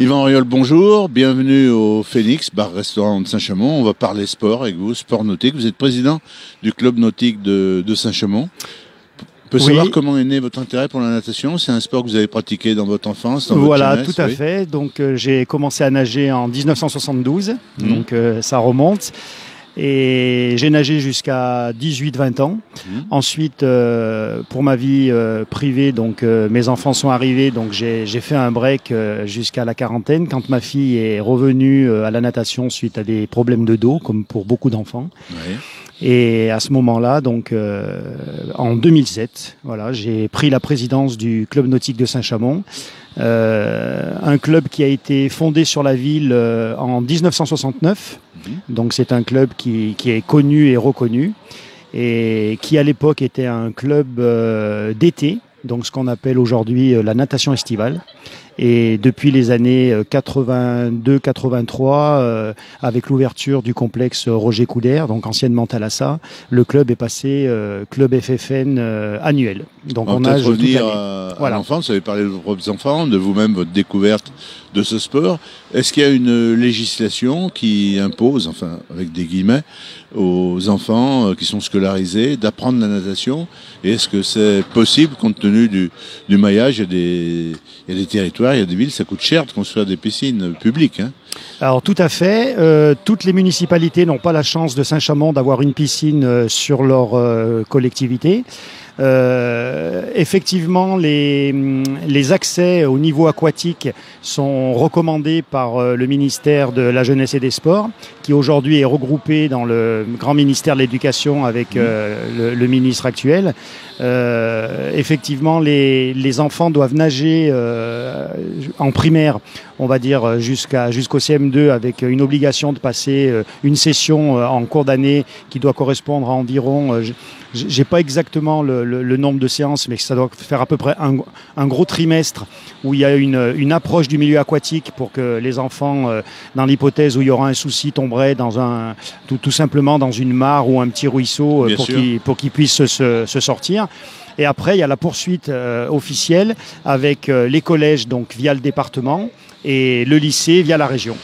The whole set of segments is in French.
Yvan Auriol, bonjour, bienvenue au Phoenix, bar-restaurant de Saint-Chamond. On va parler sport avec vous, sport nautique. Vous êtes président du club nautique de Saint-Chamond. On peut savoir comment est né votre intérêt pour la natation? C'est un sport que vous avez pratiqué dans votre enfance, dans votre jeunesse? Tout à fait. Donc j'ai commencé à nager en 1972, donc ça remonte. Et j'ai nagé jusqu'à 18-20 ans. Ensuite, pour ma vie privée, donc mes enfants sont arrivés, donc j'ai fait un break jusqu'à la quarantaine, quand ma fille est revenue à la natation suite à des problèmes de dos, comme pour beaucoup d'enfants. Ouais. Et à ce moment-là, donc en 2007, voilà, j'ai pris la présidence du club nautique de Saint-Chamond. Un club qui a été fondé sur la ville en 1969. Donc c'est un club qui est connu et reconnu et qui à l'époque était un club d'été, donc ce qu'on appelle aujourd'hui la natation estivale. Et depuis les années 82-83, avec l'ouverture du complexe Roger Coudert, donc anciennement Thalassa, le club est passé club FFN annuel. Donc on nage toute l'année. À l'enfance, vous avez parlé de vos propres enfants, de vous-même, votre découverte de ce sport. Est-ce qu'il y a une législation qui impose, enfin avec des guillemets, aux enfants qui sont scolarisés d'apprendre la natation? Et est-ce que c'est possible compte tenu du maillage? Il y a des territoires, il y a des villes, ça coûte cher de construire des piscines publiques. Alors tout à fait. Toutes les municipalités n'ont pas la chance de Saint-Chamond d'avoir une piscine sur leur collectivité. Effectivement, les accès au niveau aquatique sont recommandés par le ministère de la Jeunesse et des Sports, qui aujourd'hui est regroupé dans le grand ministère de l'Éducation avec le ministre actuel. Effectivement, les enfants doivent nager en primaire, on va dire jusqu'au CM2, avec une obligation de passer une session en cours d'année qui doit correspondre à environ, j'ai pas exactement le nombre de séances, mais ça doit faire à peu près un gros trimestre où il y a une approche du milieu aquatique pour que les enfants, dans l'hypothèse où il y aura un souci, tomberaient dans tout simplement dans une mare ou un petit ruisseau pour qu'ils puissent se sortir. Et après, il y a la poursuite officielle avec les collèges, donc via le département, et le lycée via la région.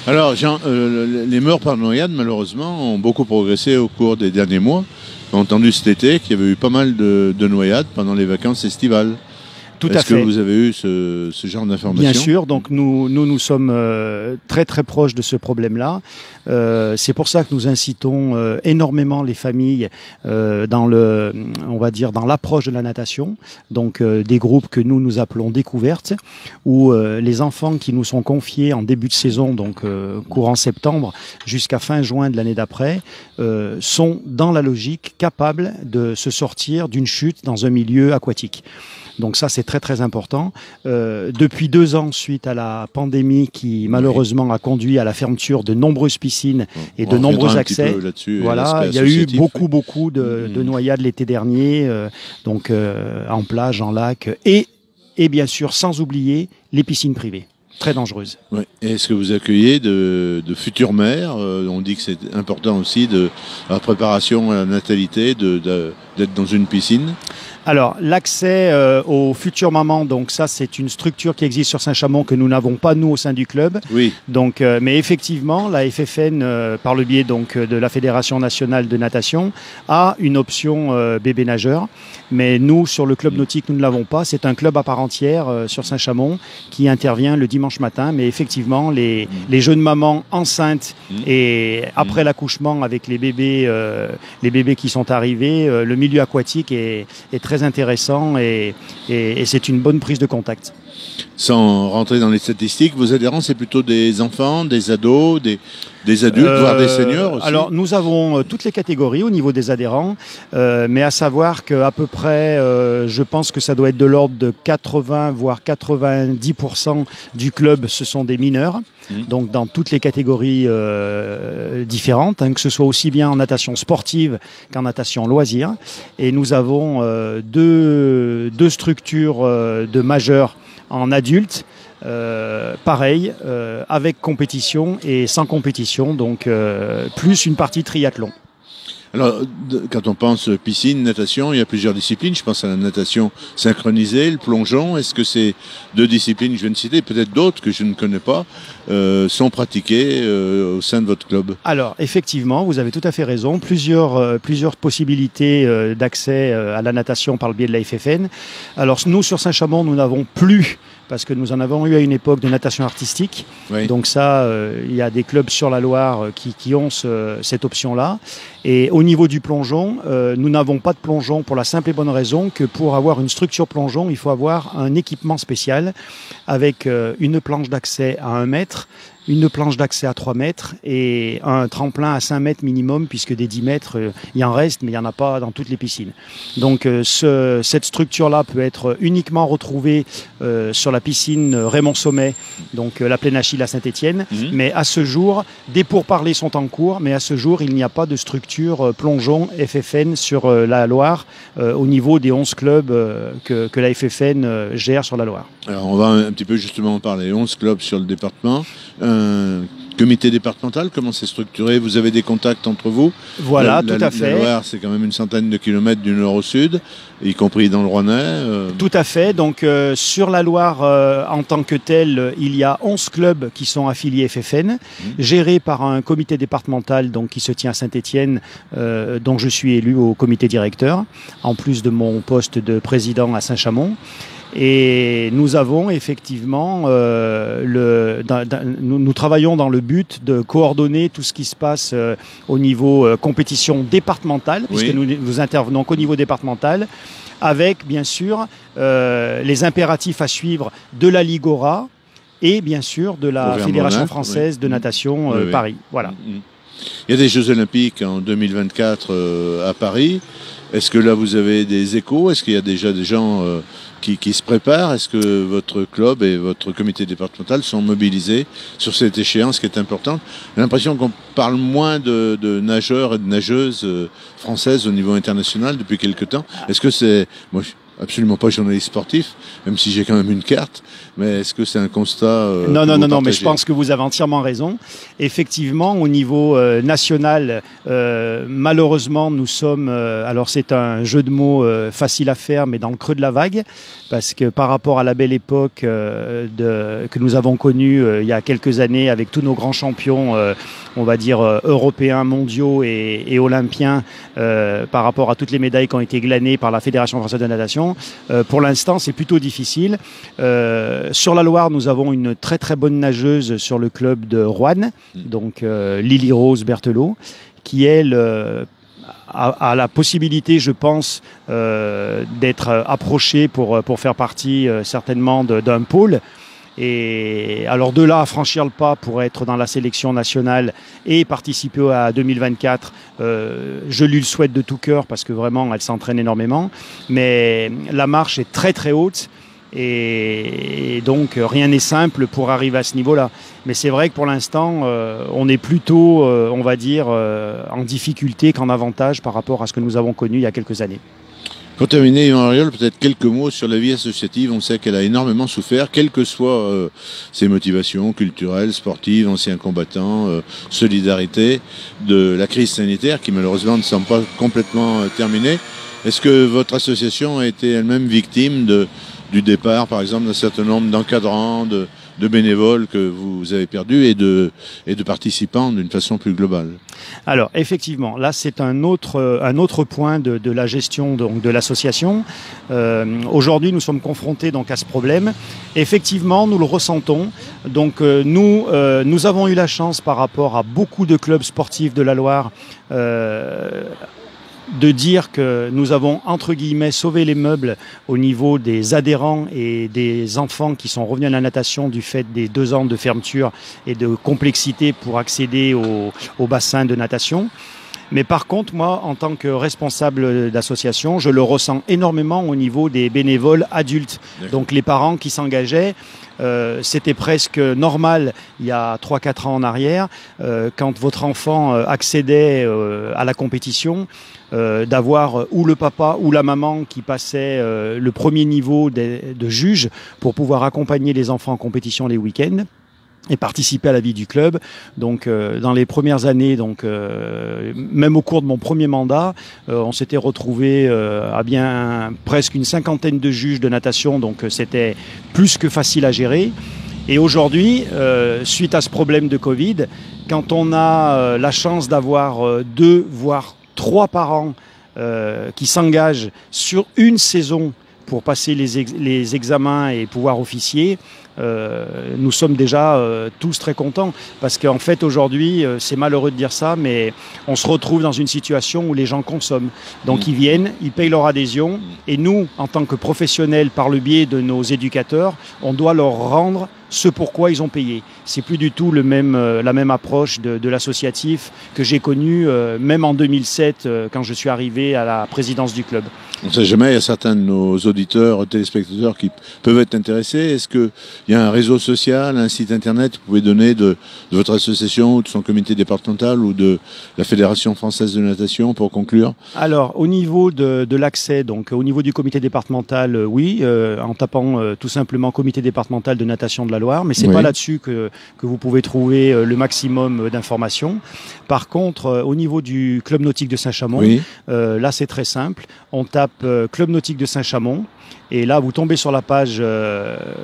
Alors, Jean, les morts par noyade, malheureusement, ont beaucoup progressé au cours des derniers mois. J'ai entendu cet été qu'il y avait eu pas mal de noyades pendant les vacances estivales. Est-ce que vous avez eu ce genre d'informations? Bien sûr, donc nous sommes très très proches de ce problème-là. C'est pour ça que nous incitons énormément les familles dans l'approche de la natation. Donc des groupes que nous appelons découvertes, où les enfants qui nous sont confiés en début de saison, donc courant septembre jusqu'à fin juin de l'année d'après, sont dans la logique capables de se sortir d'une chute dans un milieu aquatique. Donc ça, c'est très très important. Depuis 2 ans, suite à la pandémie qui malheureusement a conduit à la fermeture de nombreuses piscines et de nombreux accès, voilà, il y a eu beaucoup de noyades l'été dernier, donc en plage, en lac, et bien sûr, sans oublier les piscines privées. Très dangereuses. Oui. Est-ce que vous accueillez de futures mères? On dit que c'est important aussi la préparation à la natalité, d'être dans une piscine. Alors, l'accès aux futures mamans, donc ça, c'est une structure qui existe sur Saint-Chamond que nous n'avons pas, nous, au sein du club. Oui. Donc, mais effectivement, la FFN, par le biais donc, de la Fédération nationale de natation, a une option bébé nageur. Mais nous, sur le club nautique, nous ne l'avons pas. C'est un club à part entière sur Saint-Chamond qui intervient le dimanche matin. Mais effectivement, les jeunes mamans enceintes et après l'accouchement avec les bébés qui sont arrivés, le milieu aquatique est très intéressant et c'est une bonne prise de contact. Sans rentrer dans les statistiques, vos adhérents, c'est plutôt des enfants, des ados, des adultes, voire des seniors aussi? Alors, nous avons toutes les catégories au niveau des adhérents, mais à savoir qu'à peu près, je pense que ça doit être de l'ordre de 80, voire 90% du club, ce sont des mineurs. Donc dans toutes les catégories différentes, que ce soit aussi bien en natation sportive qu'en natation loisir. Et nous avons deux structures de majeurs en adultes, pareil, avec compétition et sans compétition, donc plus une partie triathlon. Alors, quand on pense piscine, natation, il y a plusieurs disciplines. Je pense à la natation synchronisée, le plongeon. Est-ce que ces deux disciplines que je viens de citer, peut-être d'autres que je ne connais pas, sont pratiquées au sein de votre club? Alors, effectivement, vous avez tout à fait raison. Plusieurs possibilités d'accès à la natation par le biais de la FFN. Alors, nous, sur Saint-Chamond, nous n'avons plus, parce que nous en avons eu à une époque, de natation artistique. Oui. Donc ça, il y a des clubs sur la Loire qui ont cette option-là. Et au niveau du plongeon, nous n'avons pas de plongeon pour la simple et bonne raison que pour avoir une structure plongeon, il faut avoir un équipement spécial avec une planche d'accès à 1 mètre, une planche d'accès à 3 mètres et un tremplin à 5 mètres minimum, puisque des 10 mètres, il y en reste, mais il n'y en a pas dans toutes les piscines. Donc cette structure-là peut être uniquement retrouvée sur la piscine Raymond Sommet, donc la Plaine Achille à Saint-Étienne. Mais à ce jour, des pourparlers sont en cours, mais à ce jour, il n'y a pas de structure plongeon FFN sur la Loire au niveau des 11 clubs que la FFN gère sur la Loire. Alors on va un petit peu justement en parler. 11 clubs sur le département. Un comité départemental, comment c'est structuré? Vous avez des contacts entre vous? Voilà, tout à fait. La Loire, c'est quand même une centaine de kilomètres du nord au sud, y compris dans le Rouennais. Tout à fait. Donc sur la Loire, en tant que telle, il y a 11 clubs qui sont affiliés FFN, gérés par un comité départemental donc, qui se tient à Saint-Étienne, dont je suis élu au comité directeur, en plus de mon poste de président à Saint-Chamond. Et nous avons effectivement, nous travaillons dans le but de coordonner tout ce qui se passe au niveau compétition départementale, puisque nous intervenons qu'au niveau départemental, avec bien sûr les impératifs à suivre de la Ligora et bien sûr de la Fédération française de natation Paris. Voilà. Il y a des Jeux Olympiques en 2024 à Paris. Est-ce que là vous avez des échos? Est-ce qu'il y a déjà des gens qui se préparent? Est-ce que votre club et votre comité départemental sont mobilisés sur cette échéance qui est importante? J'ai l'impression qu'on parle moins de nageurs et de nageuses françaises au niveau international depuis quelque temps. Est-ce que c'est... Moi, je suis absolument pas journaliste sportif, même si j'ai quand même une carte, mais est-ce que c'est un constat Non, mais je pense que vous avez entièrement raison. Effectivement, au niveau national, malheureusement, nous sommes... alors c'est un jeu de mots facile à faire, mais dans le creux de la vague, parce que par rapport à la belle époque que nous avons connue il y a quelques années, avec tous nos grands champions, on va dire européens, mondiaux et olympiens, par rapport à toutes les médailles qui ont été glanées par la Fédération française de natation, pour l'instant, c'est plutôt difficile. Sur la Loire, nous avons une très très bonne nageuse sur le club de Roanne, donc Lily Rose Berthelot, qui elle a la possibilité, je pense, d'être approchée pour faire partie certainement d'un pôle. Et alors de là à franchir le pas pour être dans la sélection nationale et participer à 2024, je lui le souhaite de tout cœur parce que vraiment elle s'entraîne énormément, mais la marche est très très haute et donc rien n'est simple pour arriver à ce niveau-là. Mais c'est vrai que pour l'instant on est plutôt, on va dire, en difficulté qu'en avantage par rapport à ce que nous avons connu il y a quelques années. Pour terminer, Yvan Ariol, peut-être quelques mots sur la vie associative. On sait qu'elle a énormément souffert, quelles que soient ses motivations culturelles, sportives, anciens combattants, solidarité, de la crise sanitaire qui malheureusement ne semble pas complètement terminée. Est-ce que votre association a été elle-même victime du départ, par exemple, d'un certain nombre d'encadrants, de bénévoles que vous avez perdus et de participants d'une façon plus globale? Alors effectivement, là c'est un autre point de la gestion donc, de l'association. Aujourd'hui nous sommes confrontés donc, à ce problème. Effectivement nous le ressentons. Donc nous avons eu la chance par rapport à beaucoup de clubs sportifs de la Loire de dire que nous avons, entre guillemets, sauvé les meubles au niveau des adhérents et des enfants qui sont revenus à la natation du fait des 2 ans de fermeture et de complexité pour accéder au bassin de natation. Mais par contre, moi, en tant que responsable d'association, je le ressens énormément au niveau des bénévoles adultes. Donc les parents qui s'engageaient, c'était presque normal il y a 3-4 ans en arrière, quand votre enfant accédait à la compétition, d'avoir ou le papa ou la maman qui passait le premier niveau de juge pour pouvoir accompagner les enfants en compétition les week-ends. et participer à la vie du club. Donc dans les premières années, même au cours de mon premier mandat, on s'était retrouvé à bien presque une cinquantaine de juges de natation, donc c'était plus que facile à gérer. Et aujourd'hui, suite à ce problème de Covid, quand on a la chance d'avoir 2 voire 3 parents qui s'engagent sur une saison pour passer les examens et pouvoir officier, nous sommes déjà tous très contents, parce qu'en fait aujourd'hui, c'est malheureux de dire ça, mais on se retrouve dans une situation où les gens consomment. Donc ils viennent, ils payent leur adhésion, et nous, en tant que professionnels, par le biais de nos éducateurs, on doit leur rendre ce pourquoi ils ont payé. C'est plus du tout la même approche de l'associatif que j'ai connu même en 2007 quand je suis arrivé à la présidence du club. On ne sait jamais, il y a certains de nos auditeurs, téléspectateurs qui peuvent être intéressés. Est-ce qu'il y a un réseau social, un site internet que vous pouvez donner de votre association ou de son comité départemental ou de la Fédération française de natation pour conclure? Alors, au niveau de l'accès, donc au niveau du comité départemental, oui, en tapant tout simplement comité départemental de natation de la Loire, mais c'est pas là-dessus que vous pouvez trouver le maximum d'informations. Par contre, au niveau du club nautique de Saint-Chamond, là c'est très simple. On tape club nautique de Saint-Chamond. Et là, vous tombez sur la page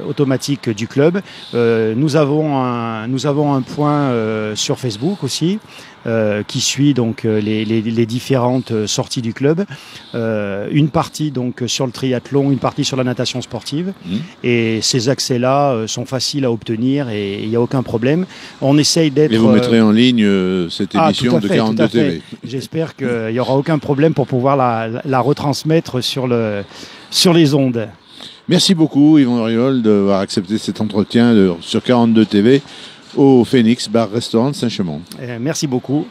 automatique du club. Nous avons un point sur Facebook aussi qui suit donc les différentes sorties du club. Une partie donc sur le triathlon, une partie sur la natation sportive. Et ces accès-là sont faciles à obtenir et il n'y a aucun problème. On essaye d'être. Et vous mettrez en ligne cette émission de 42 TV. J'espère qu'il n'y aura aucun problème pour pouvoir la retransmettre sur les ondes. Merci beaucoup Yvon Auriol d'avoir accepté cet entretien sur 42 TV au Phoenix Bar Restaurant de Saint-Chamond. Merci beaucoup.